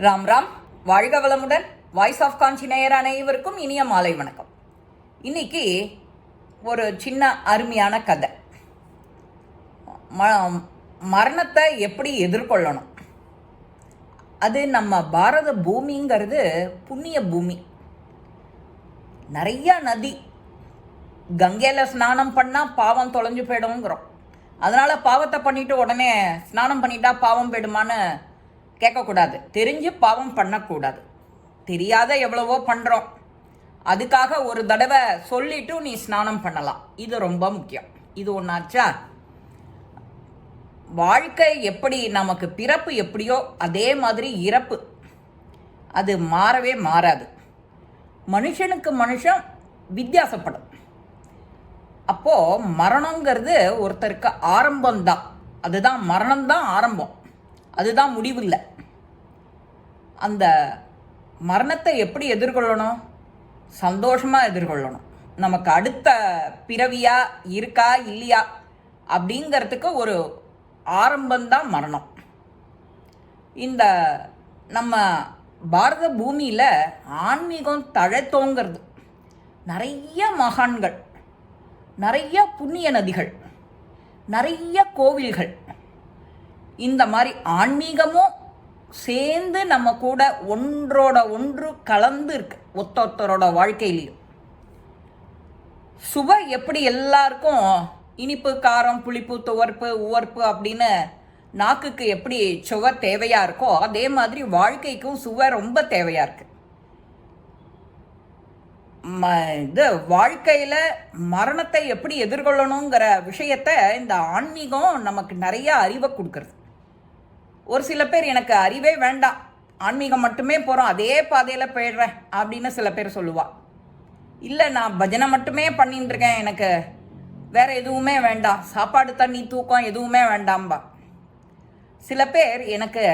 ராம் ராம். வாழ்க வளமுடன். Voice of காஞ்சி நேயர் அனைவருக்கும் இனிய மாலை வணக்கம். இன்னைக்கு ஒரு சின்ன அருமையான கதை. மரணத்தை எப்படி எதிர்கொள்ளணும். அது நம்ம பாரத பூமிங்கிறது புண்ணிய பூமி. நிறைய நதி. கங்கையில் ஸ்நானம் பண்ணால் பாவம் தொலைஞ்சு போயிடுங்கிறோம். அதனால் பாவத்தை பண்ணிட்டு உடனே ஸ்நானம் பண்ணிட்டா பாவம் போயிடுமான்னு கேட்கக்கூடாது. தெரிஞ்சு பாவம் பண்ணக்கூடாது. தெரியாத எவ்வளவோ பண்ணுறோம். அதுக்காக ஒரு தடவை சொல்லிட்டு நீ ஸ்நானம் பண்ணலாம். இது ரொம்ப முக்கியம். இது ஒன்றாச்சா? வாழ்க்கை எப்படி நமக்கு பிறப்பு எப்படியோ அதே மாதிரி இறப்பு அது மாறவே மாறாது. மனுஷனுக்கு மனுஷன் வித்தியாசப்படும். அப்போது மரணங்கிறது ஒருத்தருக்கு ஆரம்பம்தான். அதுதான் மரணம்தான் ஆரம்பம், அதுதான் முடிவில்லை. அந்த மரணத்தை எப்படி எதிர்கொள்ளணும்? சந்தோஷமாக எதிர்கொள்ளணும். நமக்கு அடுத்த பிறவியா இருக்கா இல்லையா அப்படிங்கிறதுக்கு ஒரு ஆரம்பம்தான் மரணம். இந்த நம்ம பாரத பூமியில் ஆன்மீகம் தழைத்தோங்கிறது. நிறைய மகான்கள், நிறைய புண்ணிய நதிகள், நிறைய கோவில்கள், இந்த மாதிரி ஆன்மீகமும் சேர்ந்து நம்ம கூட ஒன்றோட ஒன்று கலந்து இருக்கு. ஒருத்தரோட வாழ்க்கையிலையும் சுவை எப்படி எல்லாருக்கும் இனிப்பு, காரம், புளிப்பு, துவர்ப்பு, உவர்ப்பு அப்படின்னு நாக்குக்கு எப்படி சுவை தேவையா இருக்கோ அதே மாதிரி வாழ்க்கைக்கும் சுவை ரொம்ப தேவையா இருக்கு. இது வாழ்க்கையில் மரணத்தை எப்படி எதிர்கொள்ளணுங்கிற விஷயத்த இந்த ஆன்மீகம் நமக்கு நிறைய அறிவை கொடுக்கறது. ஒரு சில பேர் எனக்கு அறிவே வேண்டாம், ஆன்மீகம் மட்டுமே போகிறோம், அதே பாதையில் போயிடுறேன் அப்படின்னு சில பேர் சொல்லுவா. இல்லை, நான் பஜனை மட்டுமே பண்ணிட்டு இருக்கேன், எனக்கு வேற எதுவுமே வேண்டாம், சாப்பாடு தண்ணி தூக்கம் எதுவுமே வேண்டாம்பா. சில பேர் எனக்கு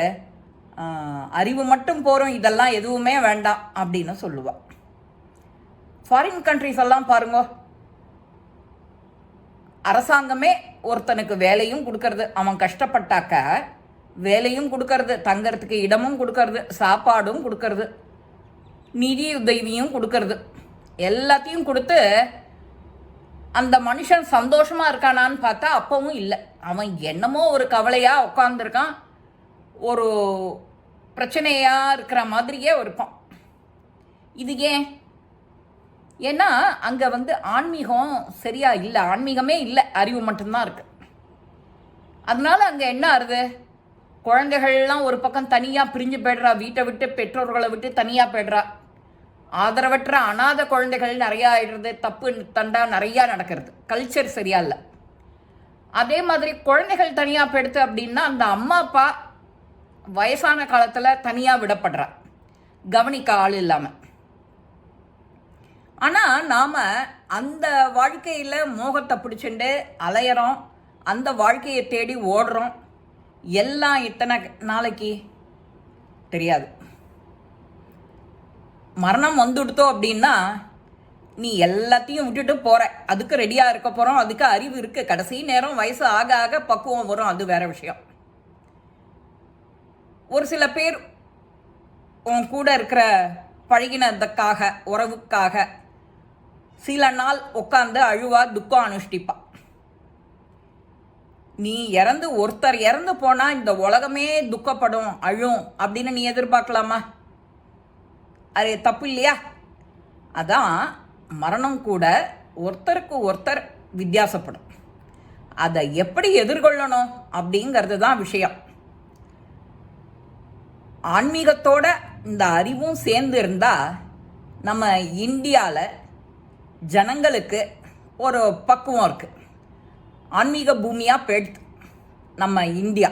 அறிவு மட்டும் போகிறோம், இதெல்லாம் எதுவுமே வேண்டாம் அப்படின்னு சொல்லுவா. ஃபாரின் கண்ட்ரிஸ் எல்லாம் பாருங்க, அரசாங்கமே ஒருத்தனுக்கு வேலையும் கொடுக்கறது, அவன் கஷ்டப்பட்டாக்க வேலையும் கொடுக்கறது, தங்கறதுக்கு இடமும் கொடுக்கறது, சாப்பாடும் கொடுக்கறது, நிதி உதவியும் கொடுக்கறது, எல்லாத்தையும் கொடுத்து அந்த மனுஷன் சந்தோஷமா இருக்கானான்னு பார்த்தா அப்பவும் இல்லை. அவன் என்னமோ ஒரு கவலையா உட்காந்துருக்கான், ஒரு பிரச்சனையா இருக்கிற மாதிரியே இருப்பான். இது ஏன்? ஏன்னா அங்கே ஆன்மீகம் சரியா இல்லை, ஆன்மீகமே இல்லை, அறிவு மட்டும்தான் இருக்கு. அதனால அங்கே என்ன ஆகுது? குழந்தைகள்லாம் ஒரு பக்கம் தனியாக பிரிஞ்சு போய்டுறா, வீட்டை விட்டு பெற்றோர்களை விட்டு தனியாக போய்டுறா. ஆதரவற்ற அனாத குழந்தைகள் நிறையா ஆயிடுறது, தப்பு தண்டா நிறையா நடக்கிறது. கல்ச்சர் சரியா இல்லை. அதே மாதிரி குழந்தைகள் தனியாக போயிடுது அப்படின்னா அந்த அம்மா அப்பா வயசான காலத்தில் தனியாக விடப்படுறா, கவனிக்க ஆள் இல்லாமல். ஆனால் நாம் அந்த வாழ்க்கையில் மோகத்தை பிடிச்சிட்டு அலையிறோம், அந்த வாழ்க்கையை தேடி ஓடுறோம். எல்லாம் இத்தனை நாளைக்கு தெரியாது. மரணம் வந்துடுத்தோம் அப்படின்னா நீ எல்லாத்தையும் விட்டுட்டு போகிற, அதுக்கு ரெடியாக இருக்க போகிறோம், அதுக்கு அறிவு இருக்குது. கடைசி நேரம் வயசு ஆக ஆக பக்குவம் வரும், அது வேற விஷயம். ஒரு சில பேர் உன் கூட இருக்கிற பழகினதுக்காக, உறவுக்காக சில நாள் உட்காந்து அழுவா, துக்கம் அனுஷ்டிப்பா. நீ ஒருத்தர் இறந்து போனா இந்த உலகமே துக்கப்படும், அழும் அப்படின்னு நீ எதிர்பார்க்கலாமா? அது தப்பு இல்லையா? அதான் மரணம் கூட ஒருத்தருக்கு ஒருத்தர் வித்தியாசப்படும். அதை எப்படி எதிர்கொள்ளணும் அப்படிங்கிறது தான் விஷயம். ஆன்மீகத்தோட இந்த அறிவும் சேர்ந்து இருந்தா நம்ம இந்தியாவில் ஜனங்களுக்கு ஒரு பக்குவம் இருக்கு. ஆன்மீக பூமியாக போயிடுது நம்ம இந்தியா.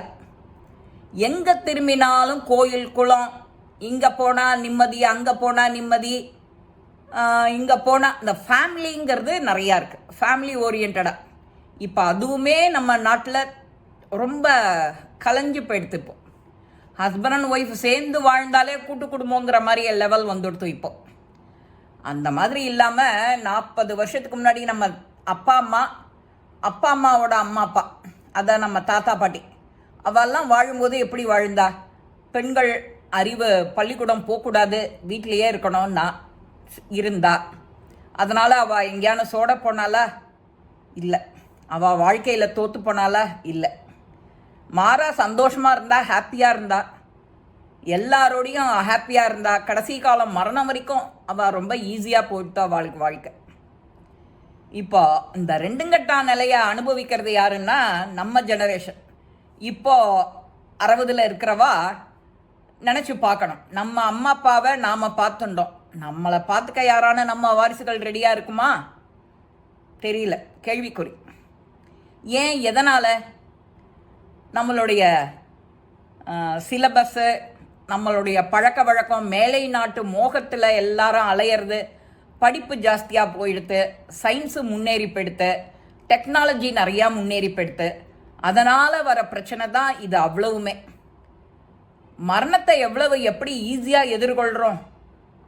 எங்கே திரும்பினாலும் கோயில், குளம், இங்கே போனால் நிம்மதி, அங்கே போனால் நிம்மதி, இங்கே போனால் இந்த ஃபேமிலிங்கிறது நிறையா இருக்குது, ஃபேமிலி ஓரியன்டாக. இப்போ அதுவுமே நம்ம நாட்டில் ரொம்ப கலைஞ்சு போயிடுது. இப்போ ஹஸ்பண்ட் அண்ட் ஒய்ஃப் சேர்ந்து வாழ்ந்தாலே கூட்டு குடும்பங்கிற மாதிரி லெவல் வந்துடுத்து. இப்போ அந்த மாதிரி இல்லாமல் 40 வருஷத்துக்கு முன்னாடி நம்ம அப்பா அம்மாவோட அம்மா அப்பா, அதான் நம்ம தாத்தா பாட்டி, அவெல்லாம் வாழும்போது எப்படி வாழ்ந்தா? பெண்கள் அறிவு பள்ளிக்கூடம் போகக்கூடாது வீட்டிலையே இருக்கணும்னா இருந்தா, அதனால் அவள் எங்கேயான சோட போனாலா? இல்லை. அவள் வாழ்க்கையில் தோற்று போனாலா? இல்லை. மாறா சந்தோஷமாக இருந்தா, ஹாப்பியாக இருந்தா, எல்லாரோடையும் ஹாப்பியாக இருந்தா, கடைசி காலம் மரணம் வரைக்கும் அவள் ரொம்ப ஈஸியாக போயிட்டா அவளுக்கு வாழ்க்கை. இப்போ இந்த ரெண்டுங்கட்டா நிலையை அனுபவிக்கிறது யாருன்னா நம்ம ஜெனரேஷன். இப்போ 60 இருக்கிறவா நினச்சி பார்க்கணும், நம்ம அம்மா அப்பாவை நாம் பார்த்துட்டோம், நம்மளை பார்த்துக்க யாரான நம்ம வாரிசுகள் ரெடியாக இருக்குமா? தெரியல, கேள்விக்குறி. ஏன், எதனால்? நம்மளுடைய சிலபஸ்ஸு, நம்மளுடைய பழக்க வழக்கம், மேலை நாட்டு மோகத்தில் எல்லாரும் அலையிறது, படிப்பு ஜாஸ்தியாக போயிடுத்து, சயின்ஸு முன்னேறி போயிடுத்து, டெக்னாலஜி நிறையா முன்னேறி போயிடுத்து. அதனால் வர பிரச்சனை தான் இது அவ்வளவுமே. மரணத்தை எப்படி ஈஸியாக எதிர்கொள்கிறோம்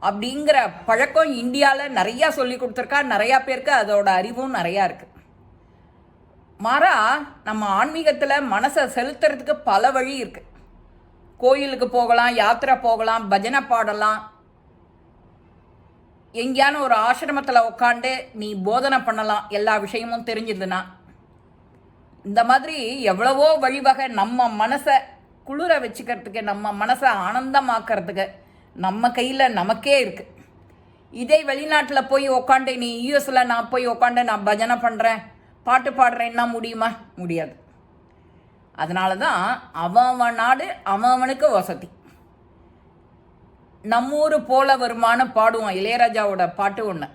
அப்படிங்கிற பழக்கம் இந்தியாவில் நிறையா சொல்லி கொடுத்துருக்கா. நிறையா பேருக்கு அதோட அறிவும் நிறையா இருக்குது. மாறா நம்ம ஆன்மீகத்தில் மனசை செலுத்துறதுக்கு பல வழி இருக்குது. கோயிலுக்கு போகலாம், யாத்திரை போகலாம், பஜனை பாடலாம், எங்கேயான ஒரு ஆசிரமத்தில் உட்காந்து நீ போதனை பண்ணலாம், எல்லா விஷயமும் தெரிஞ்சதுன்னா. இந்த மாதிரி எவ்வளவோ வழிவகை நம்ம மனசை குளிர வச்சுக்கிறதுக்கு, நம்ம மனசை ஆனந்தமாக்கிறதுக்கு நம்ம கையில் நமக்கே இருக்குது. இதே வெளிநாட்டில் போய் உக்காண்டு, நீ யூஎஸில் நான் போய் உக்காண்டு நான் பஜனை பண்ணுறேன், பாட்டு பாடுறேன்னா முடியுமா? முடியாது. அதனால தான் அவன் நாடு அவனுக்கு வசதி. நம்மூர் போல வருமானு பாடுவோம், இளையராஜாவோட பாட்டு ஒன்று.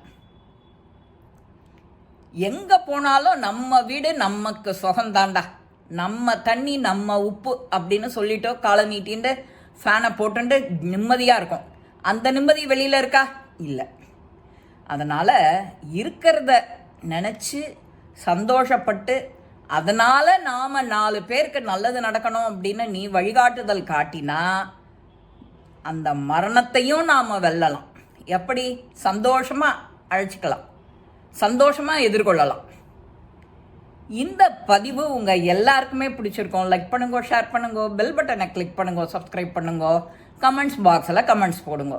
எங்கே போனாலும் நம்ம வீடு நமக்கு சுகந்தாண்டா, நம்ம தண்ணி நம்ம உப்பு அப்படின்னு சொல்லிட்டோ காலை நீட்டின்ட்டு ஃபேனை போட்டுட்டு நிம்மதியாக இருக்கும். அந்த நிம்மதி வெளியில் இருக்கா? இல்லை. அதனால் இருக்கிறத நினச்சி சந்தோஷப்பட்டு, அதனால் நாம் 4 பேருக்கு நல்லது நடக்கணும் அப்படின்னு நீ வழிகாட்டுதல் காட்டினா அந்த மரணத்தையும் நாம் வெல்லலாம். எப்படி? சந்தோஷமாக அழைச்சிக்கலாம், சந்தோஷமாக எதிர்கொள்ளலாம். இந்த பதிவு உங்கள் எல்லாருக்குமே பிடிச்சிருக்கோம். லைக் பண்ணுங்க, ஷேர் பண்ணுங்க, பெல் பட்டனை கிளிக் பண்ணுங்க, சப்ஸ்கிரைப் பண்ணுங்க, கமெண்ட்ஸ் பாக்ஸில் கமெண்ட்ஸ் போடுங்க.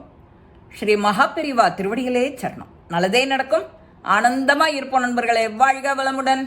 ஸ்ரீ மகாபெரிவா திருவடிகளே சரணம். நல்லதே நடக்கும். ஆனந்தமாக இருப்போம் நண்பர்களே. வாழ்க வளமுடன்.